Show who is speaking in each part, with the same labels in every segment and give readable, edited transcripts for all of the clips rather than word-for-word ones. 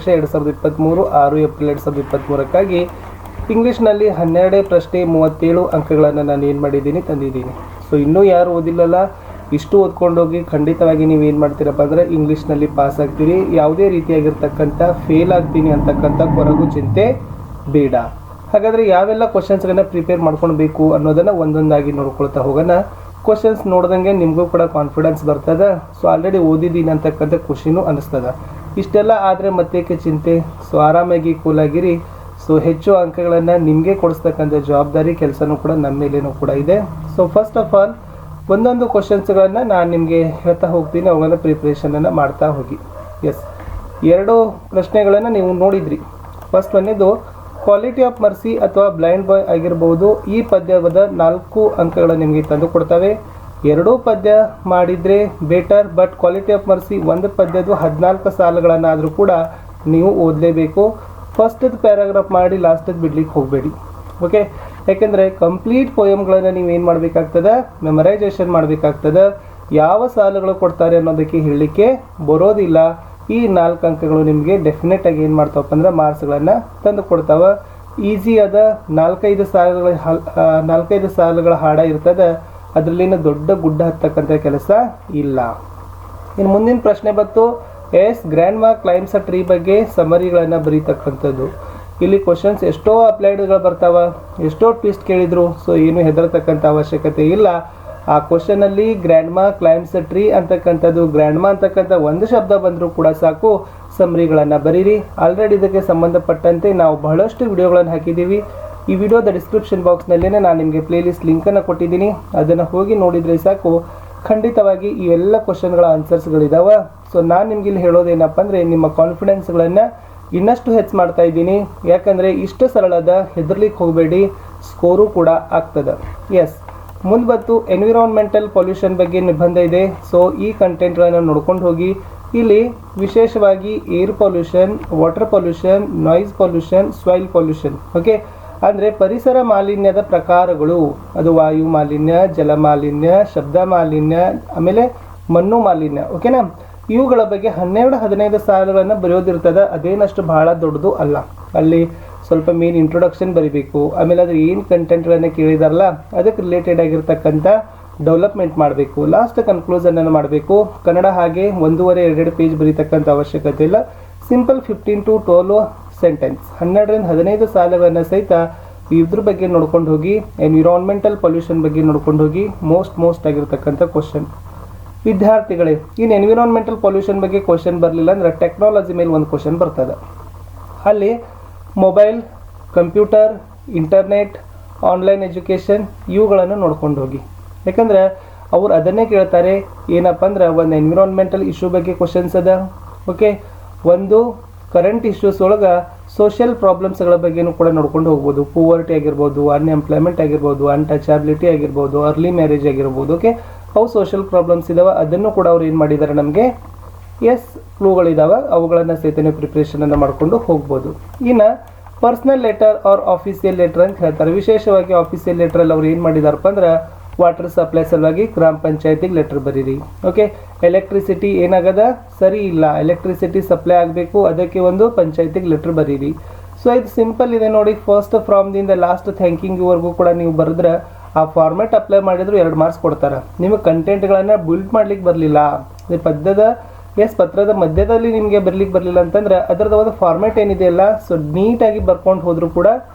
Speaker 1: 2023 6 April 2023ಕ್ಕಾಗಿ ಇಂಗ್ಲೀಷ್ನಲ್ಲಿ 12 ಪ್ರಶ್ನೆ 37 ಅಂಕಗಳನ್ನು ನಾನು ಏನು ಮಾಡಿದ್ದೀನಿ ತಂದಿದ್ದೀನಿ. ಸೊ ಇನ್ನೂ ಯಾರು ಓದಿಲ್ಲಲ್ಲ, ಇಷ್ಟು ಓದ್ಕೊಂಡೋಗಿ ಖಂಡಿತವಾಗಿ ನೀವು ಏನು ಮಾಡ್ತೀರಪ್ಪ ಅಂದರೆ ಇಂಗ್ಲೀಷ್ನಲ್ಲಿ ಪಾಸ್ ಆಗ್ತೀರಿ. ಯಾವುದೇ ರೀತಿಯಾಗಿರ್ತಕ್ಕಂಥ ಫೇಲ್ ಆಗ್ತೀನಿ ಅಂತಕ್ಕಂಥ ಕೊರಗು ಚಿಂತೆ ಬೇಡ. ಹಾಗಾದರೆ ಯಾವೆಲ್ಲ ಕ್ವಶನ್ಸ್ಗಳನ್ನ ಪ್ರಿಪೇರ್ ಮಾಡ್ಕೊಳ್ಬೇಕು ಅನ್ನೋದನ್ನು ಒಂದೊಂದಾಗಿ ನೋಡ್ಕೊಳ್ತಾ ಹೋಗೋಣ. ಕ್ವಶನ್ಸ್ ನೋಡ್ದಂಗೆ ನಿಮಗೂ ಕೂಡ ಕಾನ್ಫಿಡೆನ್ಸ್ ಬರ್ತದೆ. ಸೊ ಆಲ್ರೆಡಿ ಓದಿದ್ದೀನಿ ಅಂತಕ್ಕಂಥ ಖುಷಿನೂ ಅನ್ನಿಸ್ತದೆ. ಇಷ್ಟೆಲ್ಲ ಆದರೆ ಮತ್ತೇಕೆ ಚಿಂತೆ. ಸೊ ಆರಾಮಾಗಿ ಕೂಲಾಗಿರಿ. ಸೊ ಹೆಚ್ಚು ಅಂಕಗಳನ್ನು ನಿಮಗೆ ಕೊಡಿಸ್ತಕ್ಕಂಥ ಜವಾಬ್ದಾರಿ ಕೆಲಸನೂ ಕೂಡ ನಮ್ಮ ಮೇಲೇನೂ ಕೂಡ ಇದೆ. ಸೊ ಫಸ್ಟ್ ಆಫ್ ಆಲ್ ಒಂದೊಂದು ಕ್ವಶನ್ಸ್ಗಳನ್ನು ನಾನು ನಿಮಗೆ ಹೇಳ್ತಾ ಹೋಗ್ತೀನಿ, ಅವುಗಳನ್ನ ಪ್ರಿಪ್ರೇಷನನ್ನು ಮಾಡ್ತಾ ಹೋಗಿ. ಎಸ್, 2 ಪ್ರಶ್ನೆಗಳನ್ನು ನೀವು ನೋಡಿದ್ರಿ. ಫಸ್ಟ್ ಒಂದೇದು ಕ್ವಾಲಿಟಿ ಆಫ್ ಮರ್ಸಿ ಅಥವಾ ಬ್ಲೈಂಡ್ ಬಾಯ್ ಆಗಿರ್ಬೋದು. ಈ ಪದ್ಯದ 4 ಅಂಕಗಳು ನಿಮಗೆ ತಂದು ಕೊಡ್ತವೆ. 2 ಪದ್ಯ ಮಾಡಿದರೆ better, but quality of mercy ಒಂದು ಪದ್ಯದ್ದು 14 ಸಾಲುಗಳನ್ನಾದರೂ ಕೂಡ ನೀವು ಓದಲೇಬೇಕು. ಫಸ್ಟದ್ದು ಪ್ಯಾರಾಗ್ರಾಫ್ ಮಾಡಿ ಲಾಸ್ಟದ್ದು ಬಿಡ್ಲಿಕ್ಕೆ ಹೋಗಬೇಡಿ. ಓಕೆ, ಯಾಕೆಂದರೆ ಕಂಪ್ಲೀಟ್ ಪೋಯಮ್ಗಳನ್ನು ನೀವು ಏನು ಮಾಡಬೇಕಾಗ್ತದೆ, ಮೆಮರೈಸೇಷನ್ ಮಾಡಬೇಕಾಗ್ತದೆ. ಯಾವ ಸಾಲುಗಳು ಕೊಡ್ತಾರೆ ಅನ್ನೋದಕ್ಕೆ ಹೇಳಲಿಕ್ಕೆ ಬರೋದಿಲ್ಲ. ಈ 4 ಅಂಕಗಳು ನಿಮಗೆ ಡೆಫಿನೆಟ್ ಆಗಿ ಏನು ಮಾಡ್ತಾವಪ್ಪ ಅಂದ್ರೆ ಮಾರ್ಕ್ಸ್ಗಳನ್ನು ತಂದು ಕೊಡ್ತಾವೆ. ಈಸಿ ಅದ. 4-5 ಸಾಲುಗಳ ಹಾಡ ಇರ್ತದೆ, ಅದರಲ್ಲಿನ ದೊಡ್ಡ ಗುಡ್ಡ ಹತ್ತಕ್ಕಂಥ ಕೆಲಸ ಇಲ್ಲ. ಇನ್ನು ಮುಂದಿನ ಪ್ರಶ್ನೆ ಬಂತು, ಎಸ್ ಗ್ರ್ಯಾಂಡ್ ಮಾ ಕ್ಲೈಮ್ಸ್ ಅ ಟ್ರೀ ಬಗ್ಗೆ ಸಮರಿಗಳನ್ನು ಬರೀತಕ್ಕಂಥದ್ದು. ಇಲ್ಲಿ ಕ್ವಶನ್ಸ್ ಎಷ್ಟೋ ಅಪ್ಲೈಡ್ಗಳು ಬರ್ತಾವ, ಎಷ್ಟೋ ಟ್ವಿಸ್ಟ್ ಕೇಳಿದ್ರು. ಸೊ ಏನು ಹೆದರತಕ್ಕಂಥ ಅವಶ್ಯಕತೆ ಇಲ್ಲ. ಆ ಕ್ವಶನಲ್ಲಿ ಗ್ರ್ಯಾಂಡ್ ಮಾ ಕ್ಲೈಮ್ಸ್ ಅ ಟ್ರೀ ಅಂತಕ್ಕಂಥದ್ದು, ಗ್ರ್ಯಾಂಡ್ ಮಾ ಅಂತಕ್ಕಂಥ ಒಂದು ಶಬ್ದ ಬಂದರೂ ಕೂಡ ಸಾಕು, ಸಮರಿಗಳನ್ನು ಬರೀರಿ. ಆಲ್ರೆಡಿ ಇದಕ್ಕೆ ಸಂಬಂಧಪಟ್ಟಂತೆ ನಾವು ಬಹಳಷ್ಟು ವಿಡಿಯೋಗಳನ್ನು ಹಾಕಿದ್ದೀವಿ. ಈ ವಿಡಿಯೋದ ಡಿಸ್ಕ್ರಿಪ್ಷನ್ ಬಾಕ್ಸ್ನಲ್ಲೇ ನಾನು ನಿಮಗೆ ಪ್ಲೇಲಿಸ್ಟ್ ಲಿಂಕನ್ನು ಕೊಟ್ಟಿದ್ದೀನಿ. ಅದನ್ನು ಹೋಗಿ ನೋಡಿದರೆ ಸಾಕು. ಖಂಡಿತವಾಗಿ ಈ ಎಲ್ಲ ಕ್ವಶನ್ಗಳ ಆನ್ಸರ್ಸ್ಗಳಿದ್ದಾವೆ. ಸೊ ನಾನು ನಿಮ್ಗೆ ಇಲ್ಲಿ ಹೇಳೋದೇನಪ್ಪ ಅಂದರೆ ನಿಮ್ಮ ಕಾನ್ಫಿಡೆನ್ಸ್ಗಳನ್ನು ಇನ್ನಷ್ಟು ಹೆಚ್ಚು ಮಾಡ್ತಾ ಇದ್ದೀನಿ. ಯಾಕಂದರೆ ಇಷ್ಟು ಸರಳದ, ಹೆದರ್ಲಿಕ್ಕೆ ಹೋಗಬೇಡಿ, ಸ್ಕೋರು ಕೂಡ ಆಗ್ತದೆ. ಎಸ್, ಮುಂದೆ ಬಂತು ಎನ್ವಿರಾನ್ಮೆಂಟಲ್ ಪೊಲ್ಯೂಷನ್ ಬಗ್ಗೆ ನಿಬಂಧ ಇದೆ. ಸೊ ಈ ಕಂಟೆಂಟ್ಗಳನ್ನು ನೋಡ್ಕೊಂಡು ಹೋಗಿ. ಇಲ್ಲಿ ವಿಶೇಷವಾಗಿ air pollution, water pollution, noise pollution, soil pollution. Okay, ಅಂದರೆ ಪರಿಸರ ಮಾಲಿನ್ಯದ ಪ್ರಕಾರಗಳು. ಅದು ವಾಯು ಮಾಲಿನ್ಯ, ಜಲ ಮಾಲಿನ್ಯ, ಶಬ್ದ ಮಾಲಿನ್ಯ, ಆಮೇಲೆ ಮಣ್ಣು ಮಾಲಿನ್ಯ. ಓಕೆನಾ, ಇವುಗಳ ಬಗ್ಗೆ 12-15 ಸಾಲುಗಳನ್ನು ಬರೆಯೋದಿರ್ತದೆ. ಅದೇನಷ್ಟು ಬಹಳ ದೊಡ್ಡದು ಅಲ್ಲ. ಅಲ್ಲಿ ಸ್ವಲ್ಪ ಮೇನ್ ಇಂಟ್ರೊಡಕ್ಷನ್ ಬರೀಬೇಕು. ಆಮೇಲೆ ಅದ್ರ ಏನು ಕಂಟೆಂಟ್ಗಳನ್ನು ಕೇಳಿದಾರಲ್ಲ ಅದಕ್ಕೆ ರಿಲೇಟೆಡ್ ಆಗಿರ್ತಕ್ಕಂಥ ಡೆವಲಪ್ಮೆಂಟ್ ಮಾಡಬೇಕು. ಲಾಸ್ಟ್ ಕನ್ಕ್ಲೂಷನನ್ನು ಮಾಡಬೇಕು. ಕನ್ನಡ ಹಾಗೆ 1.5-2 ಪೇಜ್ ಬರೀತಕ್ಕಂಥ ಅವಶ್ಯಕತೆ ಇಲ್ಲ. ಸಿಂಪಲ್ 15 to 12 ಸೆಂಟೆನ್ಸ್, 12-15 ಸಾಲುಗಳನ್ನು ಸಹಿತ ಇದ್ರ ಬಗ್ಗೆ ನೋಡ್ಕೊಂಡು ಹೋಗಿ. ಎನ್ವಿರಾನ್ಮೆಂಟಲ್ ಪೊಲ್ಯೂಷನ್ ಬಗ್ಗೆ ನೋಡ್ಕೊಂಡು ಹೋಗಿ. ಮೋಸ್ಟ್ ಆಗಿರ್ತಕ್ಕಂಥ ಕ್ವಶನ್. ವಿದ್ಯಾರ್ಥಿಗಳೇ, ಇನ್ನು ಎನ್ವಿರಾನ್ಮೆಂಟಲ್ ಪೊಲ್ಯೂಷನ್ ಬಗ್ಗೆ ಕ್ವಶನ್ ಬರಲಿಲ್ಲ ಅಂದ್ರೆ ಟೆಕ್ನಾಲಜಿ ಮೇಲೆ ಒಂದು ಕ್ವಶನ್ ಬರ್ತದೆ. ಅಲ್ಲಿ mobile, computer, internet, online education ಇವುಗಳನ್ನು ನೋಡ್ಕೊಂಡು ಹೋಗಿ. ಯಾಕಂದ್ರೆ ಅವ್ರು ಅದನ್ನೇ ಕೇಳ್ತಾರೆ. ಏನಪ್ಪ ಅಂದ್ರೆ ಒಂದು ಎನ್ವಿರಾನ್ಮೆಂಟಲ್ ಇಶ್ಯೂ ಬಗ್ಗೆ ಕ್ವಶನ್ಸ್ ಅದ. ಓಕೆ, ಒಂದು ಕರೆಂಟ್ ಇಶ್ಯೂಸ್ ಒಳಗೆ ಸೋಷಿಯಲ್ ಪ್ರಾಬ್ಲಮ್ಸ್ಗಳ ಬಗ್ಗೆನೂ ಕೂಡ ನೋಡ್ಕೊಂಡು ಹೋಗ್ಬೋದು. ಪೂವರ್ಟಿ ಆಗಿರ್ಬೋದು, ಅನ್ಎಂಪ್ಲಾಯ್ಮೆಂಟ್ ಆಗಿರ್ಬೋದು, ಅನ್ಟಚಬಿಲಿಟಿ ಆಗಿರ್ಬೋದು, ಅರ್ಲಿ ಮ್ಯಾರೇಜ್ ಆಗಿರ್ಬೋದು. ಓಕೆ, ಅವು ಸೋಷಿಯಲ್ ಪ್ರಾಬ್ಲಮ್ಸ್ ಇದಾವೆ. ಅದನ್ನು ಕೂಡ ಅವ್ರು ಏನು ಮಾಡಿದ್ದಾರೆ, ನಮಗೆ ಕ್ಲೂಗಳಿದ್ದಾವೆ. ಅವುಗಳನ್ನು ಸಹಿತ ಪ್ರಿಪ್ರೇಷನನ್ನು ಮಾಡಿಕೊಂಡು ಹೋಗ್ಬೋದು. ಇನ್ನು personal letter or official letter ಅಂತ ಹೇಳ್ತಾರೆ. ವಿಶೇಷವಾಗಿ ಆಫೀಸಿಯಲ್ ಲೆಟ್ರಲ್ಲಿ ಅವ್ರು ಏನು ಮಾಡಿದಾರಪ್ಪ ಅಂದ್ರೆ ವಾಟರ್ ಸಪ್ಲೈ ಸಲುವಾಗಿ ಗ್ರಾಮ ಪಂಚಾಯತಿಗೆ ಲೆಟರ್ ಬರೀರಿ. ಓಕೆ, ಎಲೆಕ್ಟ್ರಿಸಿಟಿ ಏನಾಗದ ಸರಿ ಇಲ್ಲ, ಎಲೆಕ್ಟ್ರಿಸಿಟಿ ಸಪ್ಲೈ ಆಗಬೇಕು, ಅದಕ್ಕೆ ಒಂದು ಪಂಚಾಯತಿಗೆ ಲೆಟರ್ ಬರೀರಿ. ಸೊ ಇದು ಸಿಂಪಲ್ ಇದೆ ನೋಡಿ. ಫಸ್ಟ್ ಫ್ರಾಮ್ ದಿಂದ ಲಾಸ್ಟ್ ಥ್ಯಾಂಕಿಂಗ್ ಇವರೆಗೂ ಕೂಡ ನೀವು ಬರೆದ್ರೆ ಆ ಫಾರ್ಮೆಟ್ ಅಪ್ಲೈ ಮಾಡಿದ್ರು 2 ಮಾರ್ಕ್ಸ್ ಕೊಡ್ತಾರೆ. ನಿಮಗೆ ಕಂಟೆಂಟ್ಗಳನ್ನು ಬಿಲ್ಡ್ ಮಾಡ್ಲಿಕ್ಕೆ ಬರಲಿಲ್ಲ, ಪತ್ರದ ಮಧ್ಯದಲ್ಲಿ ನಿಮಗೆ ಬರ್ಲಿಕ್ಕೆ ಬರಲಿಲ್ಲ ಅಂತಂದ್ರೆ ಅದರದ ಒಂದು ಫಾರ್ಮೆಟ್ ಏನಿದೆಯಲ್ಲ, ಸೊ ನೀಟಾಗಿ ಬರ್ಕೊಂಡು ಹೋದ್ರು ಕೂಡ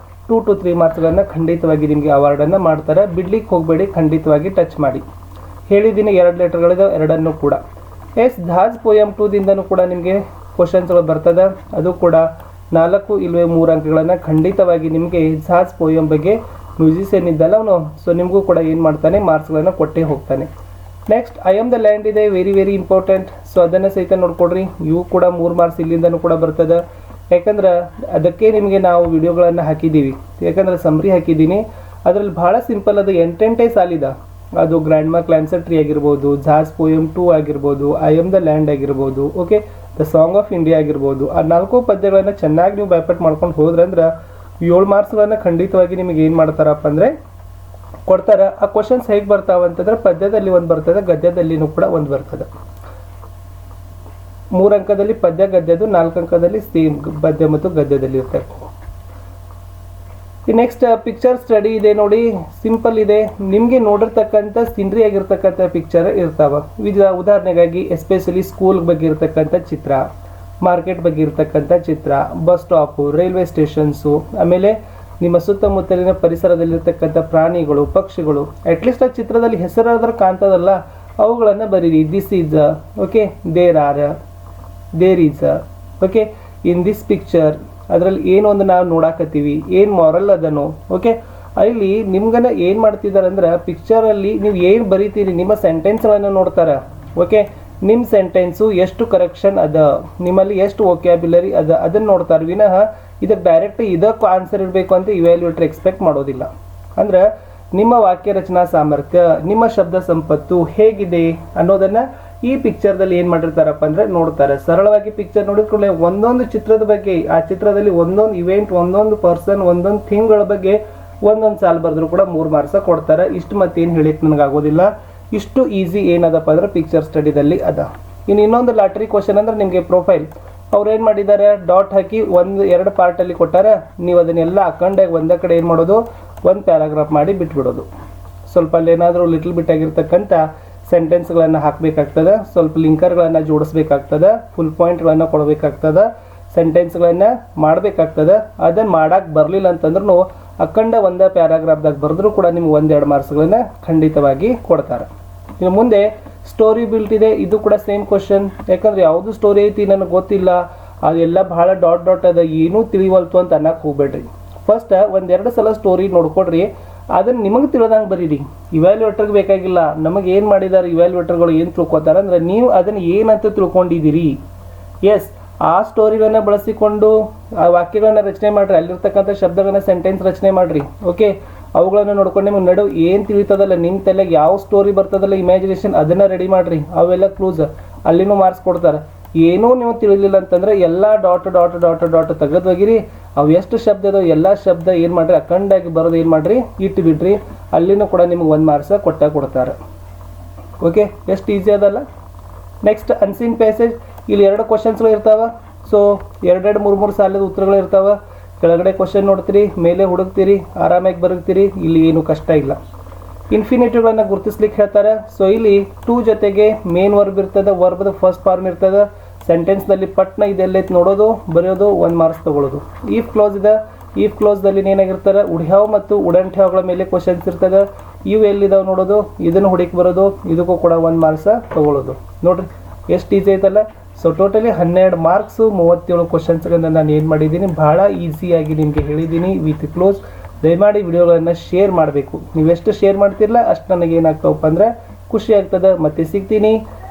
Speaker 1: 2 to 3 ಮಾರ್ಕ್ಸ್ಗಳನ್ನು ಖಂಡಿತವಾಗಿ ನಿಮಗೆ ಅವಾರ್ಡನ್ನು ಮಾಡ್ತಾರೆ. ಬಿಡ್ಲಿಕ್ಕೆ ಹೋಗಬೇಡಿ, ಖಂಡಿತವಾಗಿ ಟಚ್ ಮಾಡಿ. ಹೇಳಿದ್ದೀನಿ 2 ಲೆಟರ್ಗಳಿದಾವೆ, 2 ಕೂಡ. ಎಸ್ ಝಾಜ್ ಪೋಯಮ್ 2 ದಿಂದನೂ ಕೂಡ ನಿಮಗೆ ಕ್ವಶನ್ಸ್ಗಳು ಬರ್ತದೆ. ಅದು ಕೂಡ 4 ಇಲ್ಲವೇ 3 ಅಂಕಗಳನ್ನು ಖಂಡಿತವಾಗಿ ನಿಮಗೆ ಝಾಜ್ ಪೋಯಮ್ ಬಗ್ಗೆ ಮ್ಯೂಸಿಷಿಯನ್ ಇದ್ದಲ್ಲ ಅವನು, ಸೊ ನಿಮಗೂ ಕೂಡ ಏನು ಮಾಡ್ತಾನೆ, ಮಾರ್ಕ್ಸ್ಗಳನ್ನು ಕೊಟ್ಟೇ ಹೋಗ್ತಾನೆ. Next I am the land ಇದೆ, ವೆರಿ ಇಂಪಾರ್ಟೆಂಟ್. ಸೊ ಅದನ್ನು ಸಹಿತ ನೋಡ್ಕೊಡ್ರಿ. ಇವು ಕೂಡ 3 ಮಾರ್ಕ್ಸ್ ಇಲ್ಲಿಂದನೂ ಕೂಡ ಬರ್ತದೆ. ಯಾಕಂದ್ರೆ ಅದಕ್ಕೆ ನಿಮಗೆ ನಾವು ವಿಡಿಯೋಗಳನ್ನು ಹಾಕಿದ್ದೀವಿ. ಯಾಕಂದ್ರೆ ಸಮರಿ ಹಾಕಿದ್ದೀನಿ. ಅದರಲ್ಲಿ ಭಾಳ ಸಿಂಪಲ್ ಅದು 8 ಸಾಲಿದ. ಅದು ಗ್ರ್ಯಾಂಡ್ ಮಾ ಕ್ಲೈಮ್ಸ್ ಅ ಟ್ರೀ ಆಗಿರ್ಬೋದು, ಝಾಜ್ ಪೋಯಮ್ 2 ಆಗಿರ್ಬೋದು, ಐ ಆಮ್ ದ ಲ್ಯಾಂಡ್ ಆಗಿರ್ಬೋದು, okay, the song of India ಆಗಿರ್ಬೋದು. ಆ 4 ಪದ್ಯಗಳನ್ನು ಚೆನ್ನಾಗಿ ನೀವು ಬೈಪಟ್ ಮಾಡ್ಕೊಂಡು ಹೋದ್ರಂದ್ರೆ 7 ಮಾರ್ಕ್ಸ್ಗಳನ್ನು ಖಂಡಿತವಾಗಿ ನಿಮಗೆ ಏನು ಮಾಡ್ತಾರಪ್ಪ ಅಂದರೆ ಕೊಡ್ತಾರೆ. ಆ ಕ್ವಶನ್ಸ್ ಹೇಗೆ ಬರ್ತಾವೆ ಅಂತಂದ್ರೆ ಪದ್ಯದಲ್ಲಿ ಒಂದು ಬರ್ತದೆ, ಗದ್ಯದಲ್ಲಿನೂ ಕೂಡ ಒಂದು ಬರ್ತದೆ. 3 ಅಂಕದಲ್ಲಿ ಪದ್ಯ ಗದ್ಯದು, 4 ಅಂಕದಲ್ಲಿ ಸೇಮ್ ಪದ್ಯ ಮತ್ತು ಗದ್ಯದಲ್ಲಿ ಇರ್ತದೆ. ಈ ನೆಕ್ಸ್ಟ್ ಪಿಕ್ಚರ್ ಸ್ಟಡಿ ಇದೆ ನೋಡಿ, ಸಿಂಪಲ್ ಇದೆ. ನಿಮಗೆ ನೋಡಿರ್ತಕ್ಕಂಥ ಸಿನರಿ ಆಗಿರ್ತಕ್ಕಂಥ ಪಿಕ್ಚರ್ ಇರ್ತಾವ. ಉದಾಹರಣೆಗಾಗಿ ಎಸ್ಪೆಷಲಿ ಸ್ಕೂಲ್ ಬಗ್ಗೆ ಇರ್ತಕ್ಕಂಥ ಚಿತ್ರ, ಮಾರ್ಕೆಟ್ ಬಗ್ಗೆ ಇರ್ತಕ್ಕಂಥ ಚಿತ್ರ, ಬಸ್ ಸ್ಟಾಪು, ರೈಲ್ವೆ ಸ್ಟೇಷನ್ಸು, ಆಮೇಲೆ ನಿಮ್ಮ ಸುತ್ತಮುತ್ತಲಿನ ಪರಿಸರದಲ್ಲಿರ್ತಕ್ಕಂಥ ಪ್ರಾಣಿಗಳು, ಪಕ್ಷಿಗಳು, ಅಟ್ಲೀಸ್ಟ್ ಆ ಚಿತ್ರದಲ್ಲಿ ಹೆಸರಾದ್ರೆ ಕಾಣ್ತದಲ್ಲ ಅವುಗಳನ್ನು ಬರೀರಿ. This is okay, there is okay, in this picture ಅದರಲ್ಲಿ ಏನು ಒಂದು ನಾವು ನೋಡಾಕತ್ತೀವಿ, ಏನು ಮಾರಲ್ ಅದನ್ನು ಓಕೆ. ಅಲ್ಲಿ ನಿಮ್ಗನ್ನ ಏನು ಮಾಡ್ತಿದ್ದಾರೆ ಅಂದ್ರೆ ಪಿಕ್ಚರಲ್ಲಿ ನೀವು ಏನು ಬರೀತೀರಿ ನಿಮ್ಮ ಸೆಂಟೆನ್ಸ್ಗಳನ್ನು ನೋಡ್ತಾರೆ ಓಕೆ. ನಿಮ್ಮ ಸೆಂಟೆನ್ಸು ಎಷ್ಟು ಕರೆಕ್ಷನ್ ಅದ, ನಿಮ್ಮಲ್ಲಿ ಎಷ್ಟು ವೊಕ್ಯಾಬ್ಯುಲರಿ ಅದ ಅದನ್ನು ನೋಡ್ತಾರೆ ವಿನಃ ಇದಕ್ಕೆ ಡೈರೆಕ್ಟ್ ಇದಕ್ಕೂ ಆನ್ಸರ್ ಇರಬೇಕು ಅಂತ ಇವ್ಯಾಲ್ಯೂಯೇಟರ್ ಎಕ್ಸ್ಪೆಕ್ಟ್ ಮಾಡೋದಿಲ್ಲ. ಅಂದ್ರೆ ನಿಮ್ಮ ವಾಕ್ಯ ರಚನಾ ಸಾಮರ್ಥ್ಯ, ನಿಮ್ಮ ಶಬ್ದ ಸಂಪತ್ತು ಹೇಗಿದೆ ಅನ್ನೋದನ್ನ ಈ ಪಿಕ್ಚರ್ದಲ್ಲಿ ಏನು ಮಾಡಿರ್ತಾರಪ್ಪ ಅಂದ್ರೆ ನೋಡ್ತಾರೆ. ಸರಳವಾಗಿ ಪಿಕ್ಚರ್ ನೋಡಿದ್ಕೊಳ್ಳೆ ಒಂದೊಂದು ಚಿತ್ರದ ಬಗ್ಗೆ, ಆ ಚಿತ್ರದಲ್ಲಿ ಒಂದೊಂದು ಇವೆಂಟ್, ಒಂದೊಂದು ಪರ್ಸನ್, ಒಂದೊಂದು ಥಿಂಗ್ಗಳ ಬಗ್ಗೆ ಒಂದೊಂದು ಸಾಲು ಬರೆದ್ರು ಕೂಡ 3 ಮಾರ್ಕ್ಸ್ ಕೊಡ್ತಾರೆ. ಇಷ್ಟು ಮತ್ತೇನು ಹೇಳಿಕ್ ನನಗಾಗೋದಿಲ್ಲ. ಇಷ್ಟು ಈಸಿ ಏನದಪ್ಪ ಅಂದ್ರೆ ಪಿಕ್ಚರ್ ಸ್ಟಡಿದಲ್ಲಿ ಅದ. ಇನ್ನು ಇನ್ನೊಂದು ಲಾಟ್ರಿ ಕ್ವಶನ್ ಅಂದ್ರೆ ನಿಮಗೆ ಪ್ರೊಫೈಲ್ ಅವ್ರು ಏನು ಮಾಡಿದ್ದಾರೆ, ಡಾಟ್ ಹಾಕಿ 1-2 ಪಾರ್ಟಲ್ಲಿ ಕೊಟ್ಟಾರೆ. ನೀವು ಅದನ್ನೆಲ್ಲ ಅಕಂಡಾಗಿ ಒಂದೇ ಕಡೆ ಏನು ಮಾಡೋದು, ಒಂದು ಪ್ಯಾರಾಗ್ರಾಫ್ ಮಾಡಿ ಬಿಟ್ಬಿಡೋದು. ಸ್ವಲ್ಪ ಅಲ್ಲಿ ಏನಾದರೂ ಲಿಟಲ್ ಬಿಟ್ ಆಗಿರ್ತಕ್ಕಂಥ ಸೆಂಟೆನ್ಸ್ಗಳನ್ನು ಹಾಕಬೇಕಾಗ್ತದೆ, ಸ್ವಲ್ಪ ಲಿಂಕರ್ಗಳನ್ನು ಜೋಡಿಸ್ಬೇಕಾಗ್ತದೆ, ಫುಲ್ ಪಾಯಿಂಟ್ಗಳನ್ನು ಕೊಡಬೇಕಾಗ್ತದೆ, ಸೆಂಟೆನ್ಸ್ಗಳನ್ನು ಮಾಡಬೇಕಾಗ್ತದೆ. ಅದನ್ನು ಮಾಡೋಕ್ಕೆ ಬರಲಿಲ್ಲ ಅಂತಂದ್ರೂ ಅಖಂಡ ಒಂದೇ ಪ್ಯಾರಾಗ್ರಾಫ್ದಾಗ ಬರೆದ್ರೂ ಕೂಡ ನಿಮ್ಗೆ 1-2 ಮಾರ್ಕ್ಸ್ಗಳನ್ನ ಖಂಡಿತವಾಗಿ ಕೊಡ್ತಾರೆ. ಇನ್ನು ಮುಂದೆ ಸ್ಟೋರಿ ಬಿಲ್ಟ್ ಇದೆ. ಇದು ಕೂಡ ಸೇಮ್ ಕ್ವಶನ್. ಯಾಕಂದ್ರೆ ಯಾವುದು ಸ್ಟೋರಿ ಐತಿ ನನಗೆ ಗೊತ್ತಿಲ್ಲ, ಅದೆಲ್ಲ ಬಹಳ ಡಾಟ್ ಅದ, ಏನೂ ತಿಳಿವಲ್ತು ಅಂತ ಅನ್ನಕ್ಕೆ ಹೋಗ್ಬೇಡ್ರಿ. ಫಸ್ಟ್ 1-2 ಸಲ ಸ್ಟೋರಿ ನೋಡ್ಕೊಡ್ರಿ, ಅದನ್ನು ನಿಮಗೆ ತಿಳಿದಂಗೆ ಬರೀರಿ. ಇವ್ಯಾಲ್ಯೂಯೇಟರ್ಗೆ ಬೇಕಾಗಿಲ್ಲ. ನಮಗೆ ಏನು ಮಾಡಿದ್ದಾರೆ ಇವ್ಯಾಲ್ಯೂಯೇಟರ್ಗಳು ಏನು ತಿಳ್ಕೊತಾರೆ ಅಂದರೆ ನೀವು ಅದನ್ನು ಏನಂತ ತಿಳ್ಕೊಂಡಿದ್ದೀರಿ. ಎಸ್, ಆ ಸ್ಟೋರಿಗಳನ್ನ ಬಳಸಿಕೊಂಡು ಆ ವಾಕ್ಯಗಳನ್ನ ರಚನೆ ಮಾಡಿರಿ, ಅಲ್ಲಿರ್ತಕ್ಕಂಥ ಶಬ್ದಗಳನ್ನ ಸೆಂಟೆನ್ಸ್ ರಚನೆ ಮಾಡಿರಿ ಓಕೆ. ಅವುಗಳನ್ನು ನೋಡ್ಕೊಂಡು ನಿಮಗೆ ನಡು ಏನು ತಿಳಿತದಲ್ಲ, ನಿಮ್ಮ ತಲೆಗೆ ಯಾವ ಸ್ಟೋರಿ ಬರ್ತದಲ್ಲ ಇಮ್ಯಾಜಿನೇಷನ್, ಅದನ್ನು ರೆಡಿ ಮಾಡಿರಿ. ಅವೆಲ್ಲ ಕ್ಲೂಸ್ ಅಲ್ಲಿನೂ ಮಾರ್ಕ್ಸ್ ಕೊಡ್ತಾರೆ. ಏನೂ ನೀವು ತಿಳಿಲಿಲ್ಲ ಅಂತಂದರೆ ಎಲ್ಲ ಡಾಟ್ ತೆಗೆದು ಹೋಗಿರಿ. ಅವು ಎಷ್ಟು ಶಬ್ದ ಇದಾವೆ ಎಲ್ಲ ಶಬ್ದ ಏನು ಮಾಡಿರಿ ಅಖಂಡಾಗಿ ಬರೋದು ಏನು ಮಾಡಿರಿ ಇಟ್ಟು ಬಿಡ್ರಿ. ಅಲ್ಲಿನೂ ಕೂಡ ನಿಮ್ಗೆ 1 ಮಾರ್ಕ್ಸ್ ಕೊಡ್ತಾರೆ ಓಕೆ. ಎಷ್ಟು ಈಸಿ ಅದಲ್ಲ. Next unseen passage. ಇಲ್ಲಿ 2 ಕ್ವಶನ್ಸ್ಗಳು ಇರ್ತಾವೆ. ಸೊ 2-3 ಸಾಲದ ಉತ್ತರಗಳು ಇರ್ತಾವೆ. ಕೆಳಗಡೆ ಕ್ವಶನ್ ನೋಡ್ತೀರಿ, ಮೇಲೆ ಹುಡುಕ್ತೀರಿ, ಆರಾಮಾಗಿ ಬರುತ್ತೀರಿ. ಇಲ್ಲಿ ಏನು ಕಷ್ಟ ಇಲ್ಲ. ಇನ್ಫಿನಿಟಿವ್ಗಳನ್ನು ಗುರುತಿಸ್ಲಿಕ್ಕೆ ಹೇಳ್ತಾರೆ. ಸೊ ಇಲ್ಲಿ ಟು ಜೊತೆಗೆ ಮೇನ್ ವರ್ಬ್ ಇರ್ತದೆ, ವರ್ಬ್ದ ಫಸ್ಟ್ ಫಾರ್ಮ್ ಇರ್ತದೆ. ಸೆಂಟೆನ್ಸ್ನಲ್ಲಿ ಪಟ್ನ ಇದೆಲ್ಲೈತೆ ನೋಡೋದು, ಬರೆಯೋದು, 1 ಮಾರ್ಕ್ಸ್ ತೊಗೊಳ್ಳೋದು. ಈಫ್ ಕ್ಲೋಸ್ ಇದೆ. ಈಫ್ ಕ್ಲೋಸ್ದಲ್ಲಿ ಏನಾಗಿರ್ತಾರೆ, ಉಡ್ಯಾವ್ ಮತ್ತು ಉಡಂಟ್ಯಾವ್ಗಳ ಮೇಲೆ ಕ್ವಶನ್ಸ್ ಇರ್ತದೆ. ಇವು ಎಲ್ಲಿದಾವೆ ನೋಡೋದು, ಇದನ್ನು ಹುಡುಕಿ ಬರೋದು, ಇದಕ್ಕೂ ಕೂಡ 1 ಮಾರ್ಕ್ಸ್ ತೊಗೊಳ್ಳೋದು. ನೋಡ್ರಿ ಎಷ್ಟು ಈಸಿ ಐತಲ್ಲ. ಸೊ ಟೋಟಲಿ 12 ಮಾರ್ಕ್ಸು 37 ಕ್ವಶನ್ಸ್ಗಳನ್ನು ನಾನು ಏನು ಮಾಡಿದ್ದೀನಿ, ಭಾಳ ಈಸಿಯಾಗಿ ನಿಮಗೆ ಹೇಳಿದ್ದೀನಿ ವಿತ್ ಕ್ಲೋಸ್. ದಯಮಾಡಿ ವಿಡಿಯೋಗಳನ್ನು ಶೇರ್ ಮಾಡಬೇಕು. ನೀವೆಷ್ಟು ಶೇರ್ ಮಾಡ್ತಿರಲ್ಲ ಅಷ್ಟು ನನಗೆ ಏನಾಗ್ತಾವಪ್ಪ ಅಂದರೆ ಖುಷಿ ಆಗ್ತದೆ. ಮತ್ತೆ ಸಿಗ್ತೀನಿ